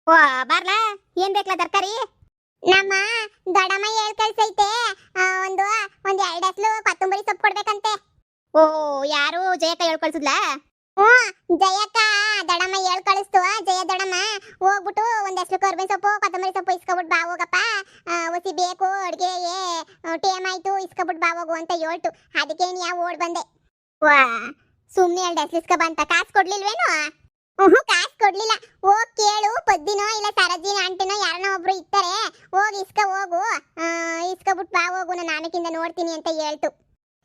ಓ ಬಾರ್ಲಾ ಏನ್ ಬೇಕಲ್ಲ ತರಕಾರಿ. ನಮ್ಮ ದೊಡ್ಡಮ್ಮ ಹೇಳ್ ಕಳ್ಸೈತೆ. ಒಂದು ಒಂದ್ 2 ಎಸ್ಲು ಕೊತ್ತಂಬರಿ ಸೊಪ್ಪು ಕೊಡ್ಬೇಕಂತೆ. ಓ ಯಾರು ಜಯಕ್ಕ ಹೇಳ್ ಕಳ್ಸಿದ್ಲಾ? ಜಯಕ್ಕ ದೊಡ್ಡಮ್ಮ ಹೇಳ್ ಕಳಿಸ್ತು. ಜಯ ದೊಡ್ಡಮ್ಮ ಹೋಗ್ಬಿಟ್ಟು ಒಂದ್ ಎಸ್ಲು ಕರ್ಬೇವಿನ ಸೊಪ್ಪು ಕೊತ್ತಂಬರಿ ಸೊಪ್ಪು ಇಸ್ಕೊಬಿಟ್ಟು ಬಾ ಹೋಗಪ್ಪ, ಒಸಿ ಬೇಕು ಅಡ್ಗೆಗೆ, ಟೇಮ್ ಆಯ್ತು ಇಸ್ಕೊಬಿಟ್ಟು ಬಾ ಹೋಗು ಅಂತ ಹೇಳ್ತು. ಅದಕ್ಕೆ ಯಾವ ಓಡ್ ಬಂದೆ. ವಾ ಸುಮ್ನೆ 2 ಎಸ್ಲು ಇಸ್ಕ ಬಂತ, ಕಾಸು ಕೊಡ್ಲಿಲ್ವೇನು? ಕಾಸು ಕೊಡ್ಲಿಲ್ಲ. ಹೋಗ್ ಕೇಳು, ಪದ್ದಿನೋ ಇಲ್ಲ ಸರಜಿನ ಆಂಟಿನೋ ಯಾರನ್ನ ಒಬ್ರು ಇರ್ತಾರೆ, ಹೋಗಿ ಹೋಗು, ಇಸ್ಕೊಬಿಟ್ಟು ಬಾ ಹೋಗು, ನಾನು ಆಮೇಕಿಂದ ನೋಡ್ತೀನಿ ಅಂತ ಹೇಳ್ತು.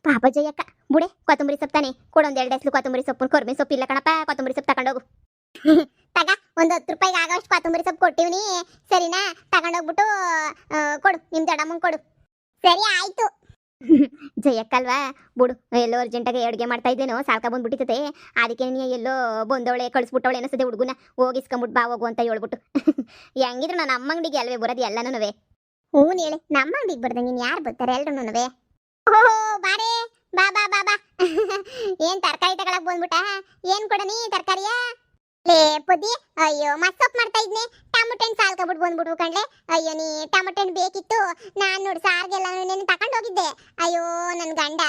ಪಾಪ ಜಯಕ್ಕ ಬುಡೆ ಕೊತ್ತಂಬರಿ ಸೊಪ್ಪು ತಾನೆ ಕೊಡೊಂದ್ 2 ಎಸ್ಲು ಕೊತ್ತಂಬರಿ ಸೊಪ್ಪು. ಕರ್ಬೇವಿನ ಸೊಪ್ಪು ಇಲ್ಲ ಕಣಪ್ಪ, ಕೊತ್ತಂಬರಿ ಸೊಪ್ಪು ತಗೊಂಡೋಗು. ತಗ ಒಂದು 10 ರೂಪಾಯಿಗೆ ಆಗೋಷ್ಟು ಕೊತ್ತಂಬರಿ ಸೊಪ್ಪು ಕೊಟ್ಟಿವ್ನಿ, ಸರಿನಾ? ತಗೊಂಡೋಗ್ಬಿಟ್ಟು ಕೊಡು, ನಿಮ್ ದೊಡ್ಡಮ್ಮಂಗೆ ಕೊಡು. ಸರಿ ಆಯ್ತು. ಜಯಕ್ಕಲ್ವಾ ಬಿಡು, ಎಲ್ಲೋ ಅರ್ಜೆಂಟಾಗಿ ಅಡುಗೆ ಮಾಡ್ತಾ ಇದ್ದೇನೋ, ಸಾಲ್ಕ ಬಂದ್ಬಿಟ್ಟಿತತೆ. ಅದಕ್ಕೆ ನೀ ಎಲ್ಲೋ ಬಂದವಳೆ ಕಳಿಸ್ಬಿಟ್ಟವಳೆ ಅನಿಸ್ತದೆ ಹುಡುಗನ, ಹೋಗಿ ಇಸ್ಕೊಂಬಿಟ್ಟು ಬಾ ಹೋಗು ಅಂತ ಹೇಳ್ಬಿಟ್ಟು. ಹೆಂಗಿದ್ರು ನಾನು ನಮ್ಮ ಅಂಗಡಿಗೆ ಅಲ್ವೇ ಬರೋದು ಎಲ್ಲನೂ. ಹ್ಞೂ ಹೇಳಿ, ನಮ್ಮ ಅಂಗಡಿಗೆ ಬರ್ದಂಗೆ ನೀನು ಯಾರು ಬರ್ತಾರೆ ಎಲ್ರು? ಓಹೋ ಬಾರೇ, ಬಾ ಬಾ ಬಾ ಬಾ. ಏನ್ ತರಕಾರಿ ತಗೊಳಕ್ ಬಂದ್ಬಿಟ್ಟ? ಏನ್ ಕೊಡನಿ ತರಕಾರಿಯ? ಲೇ ಪುದಿ, ಅಯ್ಯೋ ಮಸ್ಸೊಪ್ಪು ಮಾಡ್ತಾ ಇದ್ನಿ, ಟಮಟೆ ಹಣ್ಣು ಸಾಲ್ಕೊಬಿಟ್ಟು ಬಂದ್ಬಿಟ್ವು ಕಣ್ಲೆ. ಅಯ್ಯೋ ನೀ ಟಮಟೆ ಹಣ್ಣು ಬೇಕಿತ್ತು, ನಾನು ನೋಡಿ ಸಾರ್ಗೆಲ್ಲ ನೀನು ತಗೊಂಡು ಹೋಗಿದ್ದೆ. ಅಯ್ಯೋ ನನ್ನ ಗಂಡ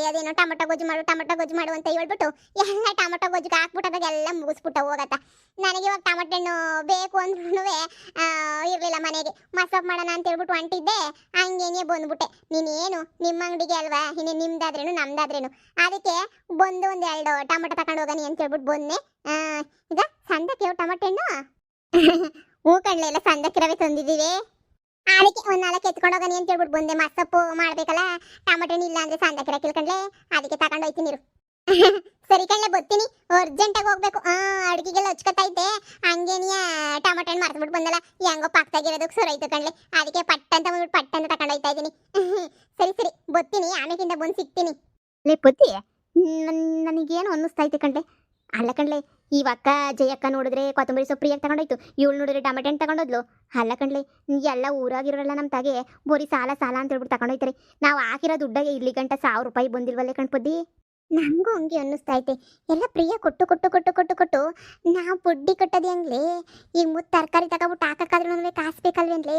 ಅದೇನೋ ಟಮಟೊ ಗೊಜ್ಜು ಮಾಡು ಅಂತ ಹೇಳ್ಬಿಟ್ಟು ಎಲ್ಲ ಟಮಟೊ ಗೊಜ್ಜಿಗೆ ಹಾಕ್ಬಿಟ್ಟದಾಗ ಎಲ್ಲ ಮುಗಿಸ್ಬಿಟ್ಟ ಹೋಗತ್ತ. ನನಗೆ ಇವಾಗ ಟಮಟೆ ಹಣ್ಣು ಬೇಕು ಅಂದ್ರೂ ಇರಲಿಲ್ಲ ಮನೆಗೆ. ಮಸ್ಸೊಪ್ಪು ಮಾಡೋಣ ಅಂತ ಹೇಳ್ಬಿಟ್ಟು ಹೊಂಟಿದ್ದೆ, ಹಂಗೇನೆ ಬಂದ್ಬಿಟ್ಟೆ. ನೀನೇನು ನಿಮ್ಮ ಅಂಗಡಿಗೆ ಅಲ್ವಾ, ಇನ್ನು ನಿಮ್ದಾದ್ರೇನು ನಮ್ದಾದ್ರೇನು, ಅದಕ್ಕೆ ಬಂದು ಒಂದು 2 ಟಮಟೊ ತಗೊಂಡು ಹೋಗನಿ ಅಂತ ಹೇಳ್ಬಿಟ್ಟು ಬಂದೆ. ಈಗ ಸಂದಕ್ಕೆ ಟಮಟೆ ಹಣ್ಣು ಹೂ ಕಣ್ಲೆ, ಎಲ್ಲ ಸಂದಕ್ಕಿರವೇ ತಂದಿದ್ದೀವಿ. ಅದಕ್ಕೆ ಒಂದು 4 ಎತ್ಕೊಂಡು ಹೋಗನಿ ಅಂತ ಹೇಳ್ಬಿಟ್ಟು ಬಂದೆ. ಮಸ್ಸೊಪ್ಪು ಮಾಡ್ಬೇಕಲ್ಲ, ಟಮಟೆ ಹಣ್ಣು ಇಲ್ಲ ಅಂದ್ರೆ ಸಂದಕ್ಕಿರಕ್ಕಿಲ್ಲ ಕಣ್ಲೆ, ಅದಕ್ಕೆ ತಗೊಂಡು ಹೋಯ್ತೀನಿ ಇರು. ಸರಿ ಕಣ್ಲೆ ಬರ್ತೀನಿ, ಅರ್ಜೆಂಟಾಗಿ ಹೋಗ್ಬೇಕು. ಅಡುಗೆಗೆಲ್ಲ ಹಚ್ಕೊತೈತೆ, ಹಂಗೇನಿಯ ಟಮಟೆ ಹಣ್ಣು ಮರ್ಸ್ಬಿಟ್ಟು ಬಂದಲ್ಲ, ಹೆಂಗೋ ಪಕ್ಕದಾಗಿರೋದಕ್ಕೆ ಸೊರೈತು ಕಣ್ಲೆ, ಅದಕ್ಕೆ ಪಟ್ಟಂತ ಬಂದ್ಬಿಟ್ಟು ಪಟ್ಟಂತ ತಗೊಂಡು ಹೋಯ್ತಾ ಇದ್ದೀನಿ. ಸರಿ ಸರಿ ಬರ್ತೀನಿ, ಆಮೇಕಿಂದ ಬಂದು ಸಿಗ್ತೀನಿ. ಲೇ ಪುತ್ತಿ, ನನಗೇನು ಅನ್ನಿಸ್ತೈತೆ ಕಣ್ಲೆ. ಅಲ್ಲ ಕಣ್ಲೆ, ಇವಕ್ಕ ಜಯಕ್ಕ ನೋಡಿದ್ರೆ ಕೊತ್ತಂಬರಿ ಸೊಪ್ಪು ಪ್ರಿಯಾಗಿ ತಗೊಂಡೋಯ್ತು, ಇವಳು ನೋಡಿದ್ರೆ ಟಮಟೆ ಹಣ್ಣು ತಗೊಂಡೋದ್ಲು. ಅಲ್ಲ ಕಣ್ಲೆ, ಎಲ್ಲ ಊರಾಗಿರೋಲ್ಲ ನಮ್ಮ ತಾಗೆ ಬೋರಿ ಸಾಲ ಅಂತ ಹೇಳ್ಬಿಟ್ಟು ತಗೊಂಡೋಯ್ತಾರೆ. ನಾವು ಹಾಕಿರೋ ದುಡ್ಡಾಗೆ ಇಲ್ಲಿ ಗಂಟ 1000 ರೂಪಾಯಿ ಬಂದಿಲ್ವಲ್ಲೇ ಕಣ್ಪದ್ದಿ. ನನಗೂ ಹಂಗೆ ಅನ್ನಿಸ್ತೈತೆ, ಎಲ್ಲ ಪ್ರಿಯ ಕೊಟ್ಟು ಕೊಟ್ಟು ಕೊಟ್ಟು ಕೊಟ್ಟು ಕೊಟ್ಟು ನಾವು ಬಡ್ಡಿ ಕಟ್ಟೋದು ಹೆಂಗ್ಲಿ? ಈಗ ಮುತ್ತು ತರಕಾರಿ ತಗೊಬಿಟ್ಟು ಹಾಕಕ್ಕಾದ್ರೂ ನನಗೆ ಕಾಸು ಬೇಕಲ್ವೇನ್ಲಿ?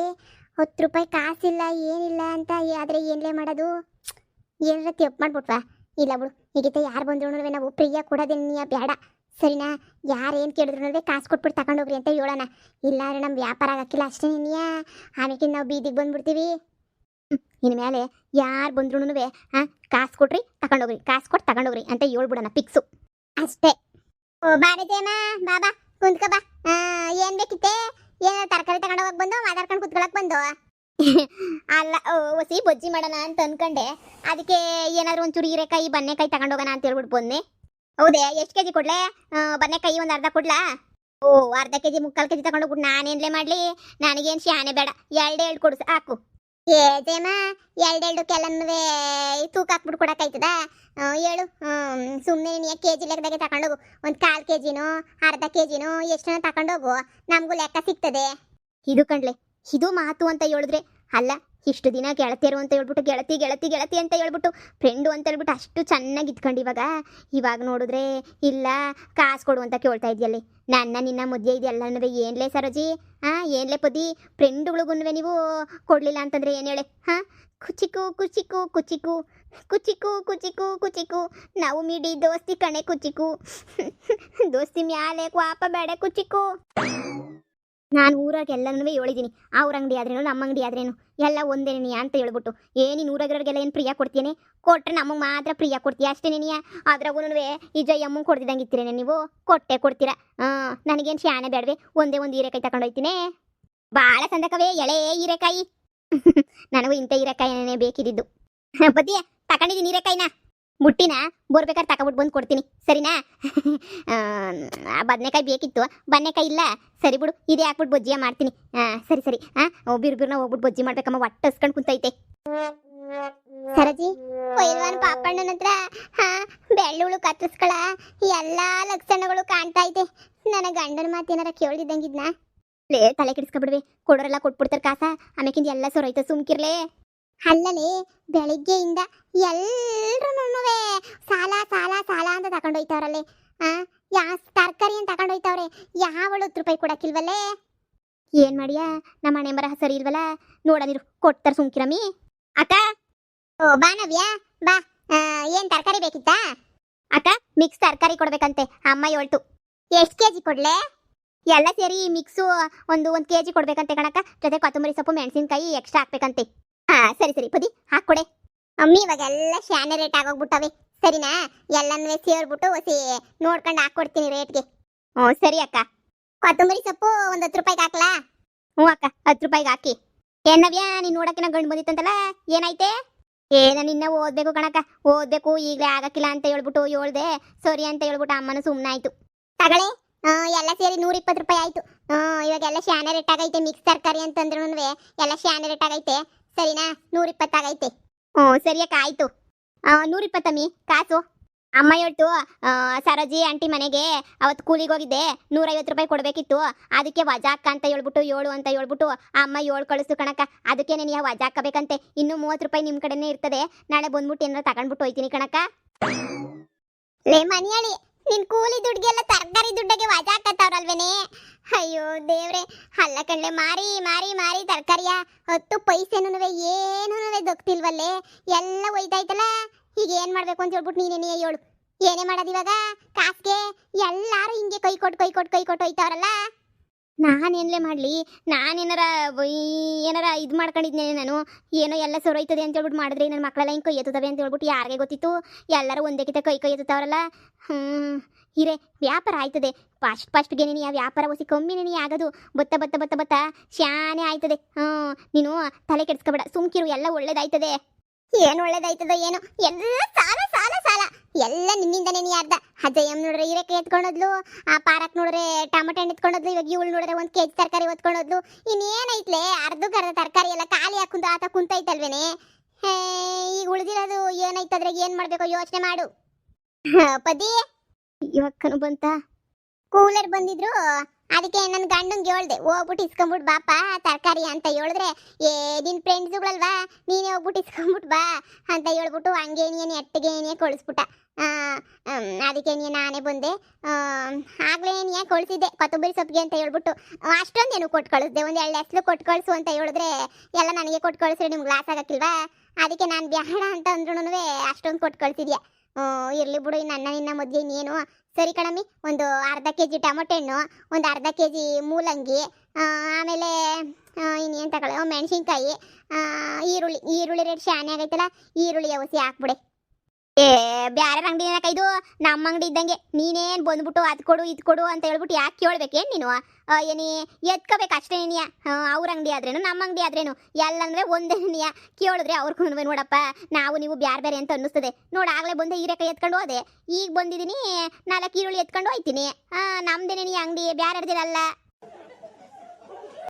10 ರೂಪಾಯಿ ಕಾಸಿಲ್ಲ ಏನಿಲ್ಲ ಅಂತ ಆದರೆ ಏನ್ಲೇ ಮಾಡೋದು? ಏನಾರ ತಪ್ಪು ಮಾಡ್ಬಿಟ್ವಾ? ಇಲ್ಲ ಬಿಡು, ಈಗಿತ ಯಾರು ಬಂದ್ರು ನಾವು ಪ್ರಿಯ ಕೊಡೋದೇನಿಯ ಬೇಡ, ಸರಿನಾ? ಯಾರೇನು ಕೇಳಿದ್ರು ಕಾಸು ಕೊಟ್ಬಿಟ್ಟು ತಗೊಂಡೋಗ್ರಿ ಅಂತ ಹೇಳೋಣ. ಇಲ್ಲಾಂದ್ರೆ ನಮ್ಮ ವ್ಯಾಪಾರ ಆಗಕ್ಕಿಲ್ಲ ಅಷ್ಟೇ ನಿನ್ಯ, ಆಮೇಕಿಂದ ನಾವು ಬೀದಿಗೆ ಬಂದ್ಬಿಡ್ತೀವಿ. ಇನ್ಮೇಲೆ ಯಾರು ಬಂದ್ರು ಕಾಸು ಕೊಟ್ರಿ ತಗೊಂಡೋಗ್ರಿ, ಕಾಸು ಕೊಟ್ಟು ತಗೊಂಡೋಗ್ರಿ ಅಂತ ಹೇಳ್ಬಿಡೋಣ ಫಿಕ್ಸು ಅಷ್ಟೇ. ಓ ಬಾರದೇಮ, ಬಾಬಾ ಕುಂತ್ಕ ಬಾ. ಏನು ಬೇಕಿತ್ತೆ? ಏನಾರು ತರಕಾರಿ ತಗೊಂಡೋಗಕ್ಕೆ ಬಂದು ಮಾತಾಡ್ಕೊಂಡು ಕುತ್ಕೊಳಕ್ಕೆ ಬಂದು? ಅಲ್ಲ, ಹೊಸಿ ಬಜ್ಜಿ ಮಾಡೋಣ ಅಂತ ಅನ್ಕೊಂಡೆ, ಅದಕ್ಕೆ ಏನಾದ್ರು ಒಂಚೂರು ಹೀರೆಕಾಯಿ ಬನ್ನೆಕಾಯಿ ತಗೊಂಡೋಗೋಣ ಅಂತ ಹೇಳ್ಬಿಟ್ಟು ಬಂದೆ. ಹೌದೇ, ಎಷ್ಟು ಕೆಜಿ ಕೊಡ್ಲೆ? ಬನ್ನೆಕಾಯಿ ಒಂದು ಅರ್ಧ ಕೊಡ್ಲಾ? ಓ ಅರ್ಧ ಕೆಜಿ 3/4 ಕೆಜಿ ತಗೊಂಡೋಗ್ಬಿಟ್ಟು ನಾನೇನ್ಲೇ ಮಾಡಲಿ? ನನಗೇನು ಶಾನೆ ಬೇಡ, 2 ಕೊಡು ಸಾಕು. ಏಜೇಮ 2 ಕೆಲವೇ ತೂಕ ಹಾಕ್ಬಿಟ್ಟು ಕೊಡೋಕ್ಕಾಯ್ತದ? ಹೇಳು, ಸುಮ್ಮನೆ ನೀನು ಕೆಜಿ ಲೆಕ್ಕದಾಗೆ ತಗೊಂಡೋಗು. ಒಂದು 1/4 ಕೆಜಿನೋ ಅರ್ಧ ಕೆಜಿನೋ ಎಷ್ಟನ್ನ ತಗೊಂಡೋಗು, ನಮಗೂ ಲೆಕ್ಕ ಸಿಗ್ತದೆ. ಇದು ಕಣ್ಲೆ, ಇದು ಮಾತು ಅಂತ ಹೇಳಿದ್ರೆ. ಅಲ್ಲ, ಇಷ್ಟು ದಿನ ಗೆಳತಿಯರು ಅಂತ ಹೇಳ್ಬಿಟ್ಟು ಗೆಳತಿ ಗೆಳತಿ ಗೆಳತಿ ಅಂತ ಹೇಳ್ಬಿಟ್ಟು ಫ್ರೆಂಡು ಅಂತ ಹೇಳ್ಬಿಟ್ಟು ಅಷ್ಟು ಚೆನ್ನಾಗಿ ಇದ್ಕೊಂಡು ಇವಾಗ ನೋಡಿದ್ರೆ ಇಲ್ಲ ಕಾಸು ಕೊಡು ಅಂತ ಕೇಳ್ತಾ ಇದೆಯಲ್ಲಿ. ನಿನ್ನ ಮಧ್ಯೆ ಇದೆಲ್ಲನೂ ಏನ್ಲೇ ಸರೋಜಿ? ಏನ್ಲೇ ಪದಿ? ಫ್ರೆಂಡುಗಳಿಗೂ ನೀವು ಕೊಡಲಿಲ್ಲ ಅಂತಂದರೆ ಏನು ಹೇಳೆ? ಕುಚಿಕು ಕುಚಿಕು ಕುಚಿಕು ಕುಚಿಕು ಕುಚಿಕು ಕುಚಿಕು, ನಾವು ಮಿಡಿ ದೋಸ್ತಿ ಕಣೆ ಕುಚಿಕು, ದೋಸ್ತಿ ಮ್ಯಾಲೆ ಕ್ವಾಪ ಬೇಡ ಕುಚಿಕು. ನಾನು ಊರಾಗ ಎಲ್ಲನೂ ಹೇಳಿದ್ದೀನಿ, ಅವ್ರ ಅಂಗಡಿ ಆದ್ರೇನು ನಮ್ಮ ಅಂಗಡಿ ಆದ್ರೇನು ಎಲ್ಲ ಒಂದೇನಿ ಅಂತ ಹೇಳ್ಬಿಟ್ಟು. ನೀನು ಊರಾಗಿರೋರಿಗೆಲ್ಲ ಏನು ಪ್ರಿಯ ಕೊಡ್ತೀನಿ? ಕೊಟ್ಟರೆ ನಮಗೆ ಮಾತ್ರ ಪ್ರಿಯ ಕೊಡ್ತೀಯ ಅಷ್ಟೇ ನೀನಿಯ. ಅದ್ರಾಗೂ ಈ ಜಯಮ್ಮಂಗೆ ಕೊಡ್ತಿದ್ದಂಗೆ ಇರ್ತೀರೇನೆ ನೀವು, ಕೊಡ್ತೀರಾ. ನನಗೇನು ಶಾನೆ ಬೇಡವೆ, ಒಂದೇ ಒಂದು ಹೀರೆಕಾಯಿ ತಗೊಂಡೋಯ್ತೀನಿ. ಭಾಳ ಸಂದಕವೇ ಎಳೆ ಹೀರೆಕಾಯಿ. ನನಗೂ ಇಂಥ ಹೀರೆಕಾಯಿನೇ ಬೇಕಿದ್ದು. ಬದ್ದಿ ತಗೊಂಡಿದ್ದೀನಿ ಹೀರೆಕಾಯಿನ, ಮುಟ್ಟಿನ ಬರ್ಬೇಕಾದ್ರೆ ತಗೊಬಿಟ್ಟು ಬಂದು ಕೊಡ್ತೀನಿ, ಸರಿನಾ? ಬದನೆಕಾಯಿ ಬೇಕಿತ್ತು, ಬದನೆಕಾಯಿ ಇಲ್ಲ, ಸರಿ ಬಿಡು, ಇದೇ ಹಾಕ್ಬಿಟ್ಟು ಬಜ್ಜಿಯ ಮಾಡ್ತೀನಿ. ಸರಿ ಸರಿ. ಬಿರ್ಬಿರ್ನ ಹೋಗ್ಬಿಟ್ಟು ಬಜ್ಜಿ ಮಾಡ್ಬೇಕಮ್ಮ, ಹೊಟ್ಟೆ ಹಸ್ಕೊಂಡು ಕುಂತೈತೆ. ಸರಜಿ, ಕೊಯ್ಲ್ವಾನ್ ಪಾಪಣ್ಣನ ಹತ್ರ ಬೆಳ್ಳುಳ್ಳು ಕತ್ತರಿಸ್ಕೊಳ ಎಲ್ಲ ಲಕ್ಷಣಗಳು ಕಾಣ್ತಾ ಐತೆ. ನನ್ನ ಗಂಡನ ಮಾತೇನಾರ ಕೇಳಿದಂಗಿದ್ನಾ? ಲೇ ತಲೆ ಕೆಡಿಸ್ಕೊಬಿಡ್ವೆ, ಕೊಡೋರೆಲ್ಲ ಕೊಟ್ಬಿಡ್ತಾರೆ ಕಾಸ, ಆಮೇಕಿಂದ ಎಲ್ಲ ಸೊರೈತೆ, ಸುಮ್ಕಿರ್ಲೇ. ಅಲ್ಲಲೇ ಬೆಳಿಗ್ಗೆಯಿಂದ ಎಲ್ರೂ ಸಾಲ ಸಾಲ ಸಾಲ ಅಂತ ತಗೊಂಡೋಯ್ತವ್ರಲ್ಲೇ. ತರಕಾರಿ ಅಂತ ತಗೊಂಡೋಯ್ತವ್ರೆ, ಯಾವಳು 10 ರೂಪಾಯಿ ಕೊಡಕ್ಕಿಲ್ವಲ್ಲೇ? ಏನ್ ಮಾಡಿಯಾ ನಮ್ಮ ಮನೆ ಬರ ಸರಿ ಇಲ್ವಲ್ಲ ನೋಡನಿರು ಕೊಡ್ತಾರ ಸುಮ್ಕಿರಮ್ಮಿ. ಅಕ್ಕ ಓ ಬಾ ನವ್ಯ ಬಾ. ಏನ್ ತರಕಾರಿ ಬೇಕಿತ್ತಾ? ಅಕ್ಕ ಮಿಕ್ಸ್ ತರಕಾರಿ ಕೊಡ್ಬೇಕಂತೆ ಅಮ್ಮ ಹೇಳ್ತು. ಎಷ್ಟ್ ಕೆಜಿ ಕೊಡ್ಲೆ? ಎಲ್ಲ ಸೇರಿ ಮಿಕ್ಸು ಒಂದು ಕೆಜಿ ಕೊಡ್ಬೇಕಂತೆ ಕಣಕ್ಕ. ಜೊತೆ ಕೊತ್ತಂಬರಿ ಸೊಪ್ಪು ಮೆಣಸಿನ್ಕಾಯಿ ಎಕ್ಸ್ಟ್ರಾ ಹಾಕ್ಬೇಕಂತೆ. ಹಾ ಸರಿ ಸರಿ ಪದಿ ಹಾಕೊಡೆ. ಅಮ್ಮಿ ಇವಾಗ ಎಲ್ಲ ಶಾನೆ ರೇಟ್ ಆಗೋಗ್ಬಿಟ್ಟವೆ ಸರಿನಾ? ಎಲ್ಲನೂ ಸೇರ್ಬಿಟ್ಟು ಹೊಸಿ ನೋಡ್ಕೊಂಡು ಹಾಕೊಡ್ತೀನಿ ರೇಟ್ಗೆ. ಹ್ಞೂ ಸರಿ ಅಕ್ಕ. ಕೊತ್ತಂಬರಿ ಸೊಪ್ಪು ಒಂದು 10 ರೂಪಾಯಿಗೆ ಹಾಕ್ಲಾ? ಹ್ಞೂ ಅಕ್ಕ 10 ರೂಪಾಯಿಗೆ ಹಾಕಿ. ಏನವ್ಯಾ ನೀನ್ ನೋಡಕ್ಕೆ ಗಂಡು ಬಂದಿತ್ತಂತಲ್ಲ ಏನಾಯ್ತೆ? ಏನ ನಿನ್ನ ಓದ್ಬೇಕು ಕಣಕ್ಕ, ಓದ್ಬೇಕು ಈಗಲೇ ಆಗಕ್ಕಿಲ್ಲ ಅಂತ ಹೇಳ್ಬಿಟ್ಟು ಹೇಳ್ದೆ. ಸರಿ ಅಂತ ಹೇಳ್ಬಿಟ್ಟು ಅಮ್ಮನೂ ಸುಮ್ಮನಾಯ್ತು. ತಗಳೆ ಎಲ್ಲ ಸೇರಿ 120 ರೂಪಾಯಿ ಆಯ್ತು. ಇವಾಗ ಎಲ್ಲ ಶಾನೆ ರೇಟ್ ಆಗೈತೆ. ಮಿಕ್ಸ್ ತರಕಾರಿ ಅಂತಂದ್ರೂ ಎಲ್ಲ ಶಾನೆ ರೇಟ್ ಆಗೈತೆ ಸರಿನಾ? 120 ಆಗೈತೆ. ಹ್ಞೂ ಸರಿ ಅಕ್ಕ ಆಯ್ತು. 120 ಅಮ್ಮಿ ಕಾಸು. ಅಮ್ಮ ಹೇಳ್ತು ಸರೋಜಿ ಆಂಟಿ ಮನೆಗೆ ಅವತ್ತು ಕೂಲಿಗೆ ಹೋಗಿದ್ದೆ 150 ರೂಪಾಯಿ ಕೊಡಬೇಕಿತ್ತು. ಅದಕ್ಕೆ ವಜಾಕ್ಕ ಅಂತ ಹೇಳ್ಬಿಟ್ಟು 7 ಅಂತ ಹೇಳ್ಬಿಟ್ಟು ಅಮ್ಮ 7 ಕಳಿಸ್ತು ಕಣಕ್ಕ. ಅದಕ್ಕೆ ನೀನು ವಜಾ ಹಾಕಬೇಕಂತೆ. ಇನ್ನು 30 ರೂಪಾಯಿ ನಿಮ್ಮ ಕಡೆನೇ ಇರ್ತದೆ. ನಾಳೆ ಬಂದ್ಬಿಟ್ಟು ಏನಾರ ತಗೊಂಡ್ಬಿಟ್ಟು ಹೋಯ್ತೀನಿ ಕಣಕ್ಕ. ಲೇ ಮನಿಯಾಳಿ, ನಿನ್ ಕೂಲಿ ದುಡ್ಗೆಲ್ಲ ತರಕಾರಿ ದುಡ್ಡಗೆ ವಜಾ ಹಾಕತ್ತವ್ರಲ್ವೇನೆ? ಅಯ್ಯೋ ದೇವ್ರೆ, ಅಲ್ಲ ಕಣ್ಲೆ ಮಾರಿ ಮಾರಿ ಮಾರಿ ತರಕಾರಿಯ 10 ಪೈಸೆನೂ ಏನೂ ದೊಕ್ತಿಲ್ವಲ್ಲೇ. ಎಲ್ಲ ಒಯ್ದಾಯ್ತಲ್ಲ. ಈಗ ಏನ್ ಮಾಡ್ಬೇಕು ಅಂತ ಹೇಳ್ಬಿಟ್ಟು ನೀನೇನೇ ಹೇಳು. ಏನೇ ಮಾಡೋದು ಇವಾಗ? ಕಾಸ್ಗೆ ಎಲ್ಲಾರು ಹಿಂಗೆ ಕೈ ಕೊಟ್ಟು ಹೋಯ್ತಾವ್ರಲ್ಲ. ನಾನೇನ್ಲೇ ಮಾಡಲಿ? ನಾನೇನಾರ ಏನಾರ ಇದು ಮಾಡ್ಕೊಂಡಿದ್ನೇನೆ ನಾನು. ಏನೋ ಎಲ್ಲ ಸೊರೈತದೆ ಅಂತ ಹೇಳ್ಬಿಟ್ಟು ಮಾಡಿದ್ರೆ ನನ್ನ ಮಕ್ಕಳೆಲ್ಲ ಹಿಂಗೆ ಕೈ ಎತ್ತುತ್ತವೆ ಅಂತ ಹೇಳ್ಬಿಟ್ಟು ಯಾರಿಗೆ ಗೊತ್ತಿತ್ತು? ಎಲ್ಲರೂ ಒಂದೇ ಕಿತ ಕೈ ಎತ್ತುತ್ತಾವ್ರಲ್ಲ. ಹಿರೇ ವ್ಯಾಪಾರ ಆಯ್ತದೆ. ಫಸ್ಟ್ಗೆ ನೀನು ಆ ವ್ಯಾಪಾರ ಹೊಸಿ ಕಮ್ಮಿನೇ ಆಗೋದು. ಬತ್ತ ಶಾನೆ ಆಯ್ತದೆ. ನೀನು ತಲೆ ಕೆಡಿಸ್ಕೊಬೇಡ, ಸುಮ್ಕಿರು, ಎಲ್ಲ ಒಳ್ಳೇದಾಯ್ತದೆ. ಏನ್ ಒಳ್ಳೇದಾಯ್ತದೋ ಏನೋ, ಎಲ್ಲ ಸಾಲ ಸಾಲ ಸಾಲ ಎಲ್ಲ ನಿನ್ನಿಂದನೇ. ನೀ ಅರ್ಧ ಅಜ್ಜಯ್ಯಮ್ಮ ನೋಡ್ರೆ ಹೀರೆಕಾಯಿ ಎತ್ಕೊಂಡೋದ್ಲು, ಆ ಪಾರಕ್ ನೋಡ್ರೆ ಟೊಮೆಟೊ ಹಣ್ಣು ಎತ್ಕೊಂಡೋದ್ಲು, ಇವಾಗ ಇವಳು ನೋಡ್ರೆ 1 ಕೆಜಿ ತರಕಾರಿ ಹೊತ್ಕೊಂಡೋದ್ಲು. ಇನ್ನೇನೈತ್ಲೆ? ಅರ್ಧಕ್ಕರ್ಧ ತರಕಾರಿ ಎಲ್ಲ ಖಾಲಿ ಹಾಕುಂತ ಆತ ಕುಂತೈತಲ್ವೇನೆ. ಈಗ ಉಳಿದಿರೋದು ಏನೈತದ್ರಾಗ ಏನ್ ಮಾಡ್ಬೇಕೋ ಯೋಚನೆ ಮಾಡು. ಪದಿ ಇವಕ್ಕನು ಬಂತ ಕೂಲರ್ ಬಂದಿದ್ರು. ಅದಕ್ಕೆ ನನ್ನ ಗಂಡಂಗೆ ಹೇಳ್ದೆ ಹೋಗ್ಬಿಟ್ಟು ಇಸ್ಕೊಂಬಿಟ್ಟು ಬಾಪ ತರಕಾರಿ ಅಂತ ಹೇಳಿದ್ರೆ, ನಿನ್ ಫ್ರೆಂಡ್ಸುಗಳಲ್ವಾ ನೀನೇ ಹೋಗ್ಬಿಟ್ಟು ಇಸ್ಕೊಂಬಿಟ್ಟು ಬಾ ಅಂತ ಹೇಳ್ಬಿಟ್ಟು ಹಂಗೆ ನೀನು ಎಟ್ಟಿಗೆ ಕಳಿಸ್ಬಿಟ್ಟ. ಅದಕ್ಕೆ ನಾನೇ ಬಂದೆ. ಆಗ್ಲೇ ನೀ ಕಳಿಸಿದ್ದೆ ಕೊತ್ತಂಬರಿ ಸೊಪ್ಪಿಗೆ ಅಂತ ಹೇಳ್ಬಿಟ್ಟು. ಅಷ್ಟೊಂದೇನು ಕೊಟ್ಟು ಕಳಿಸ್ದೆ. ಒಂದು 2 ಎಸ್ಲು ಕೊಟ್ಟು ಕಳಿಸು ಅಂತ ಹೇಳಿದ್ರೆ ಎಲ್ಲ ನನಗೆ ಕೊಟ್ಟು ಕಳಿಸ್ರೆ ನಿಮ್ಗೆ ಲಾಸ್ ಆಗಕ್ಕಿಲ್ವಾ? ಅದಕ್ಕೆ ನಾನು ಬೇಡ ಅಂತ ಅಂದ್ರೂ ಅಷ್ಟೊಂದು ಕೊಟ್ಟು ಕಳಿಸಿದ್ಯಾ. ಇರ್ಲಿ ಬಿಡು, ನಿನ್ನ ಮಧ್ಯೆ ಇನ್ನೇನು. ಸರಿ ಕಣಮ್ಮಿ, ಒಂದು ಅರ್ಧ ಕೆಜಿ ಟೊಮೊಟೊ ಹಣ್ಣು, ಒಂದು ಅರ್ಧ ಕೆಜಿ ಮೂಲಂಗಿ, ಆಮೇಲೆ ಇನ್ನೇನು ತಗೊಳ್ಳಿ ಮೆಣಸಿನ್ಕಾಯಿ, ಈರುಳ್ಳಿ ರೇಟ್ ಶಾನೆ ಆಗೈತಲ್ಲ, ಈರುಳ್ಳಿ ಔಸಿ ಹಾಕ್ಬಿಡೆ. ಬ್ಯಾರೆ ಅಂಗಡಿ ಇದು ನಮ್ಮ ಅಂಗಡಿ ಇದ್ದಂಗೆ. ನೀನೇನು ಬಂದ್ಬಿಟ್ಟು ಅದು ಕೊಡು ಇದು ಕೊಡು ಅಂತ ಹೇಳ್ಬಿಟ್ಟು ಯಾಕೆ ಕೇಳ್ಬೇಕೇನು ನೀನು? ಏನಿ ಎತ್ಕೋಬೇಕು ಅಷ್ಟೇ ನೀನಿಯ. ಅವ್ರ ಅಂಗಡಿ ಆದ್ರೇನು ನಮ್ಮ ಅಂಗಡಿ ಆದ್ರೇನು ಎಲ್ಲಂದ್ರೆ ಒಂದೇ ನೀಯ. ಕೇಳಿದ್ರೆ ಅವ್ರಿಗೂ ನೋಡಪ್ಪ ನಾವು ನೀವು ಬೇರೆ ಅಂತ ಅನ್ನಿಸ್ತದೆ. ಆಗಲೇ ಬಂದೆ ಹೀರೆಕಾಯಿ ಎತ್ಕೊಂಡು ಹೋದೆ, ಈಗ ಬಂದಿದ್ದೀನಿ 4 ಈರುಳ್ಳಿ ಎತ್ಕೊಂಡು ಹೋಯ್ತೀನಿ. ನಮ್ದೇನೆ ನೀ ಅಂಗಡಿ, ಬ್ಯಾರ್ದಿರಲ್ಲ.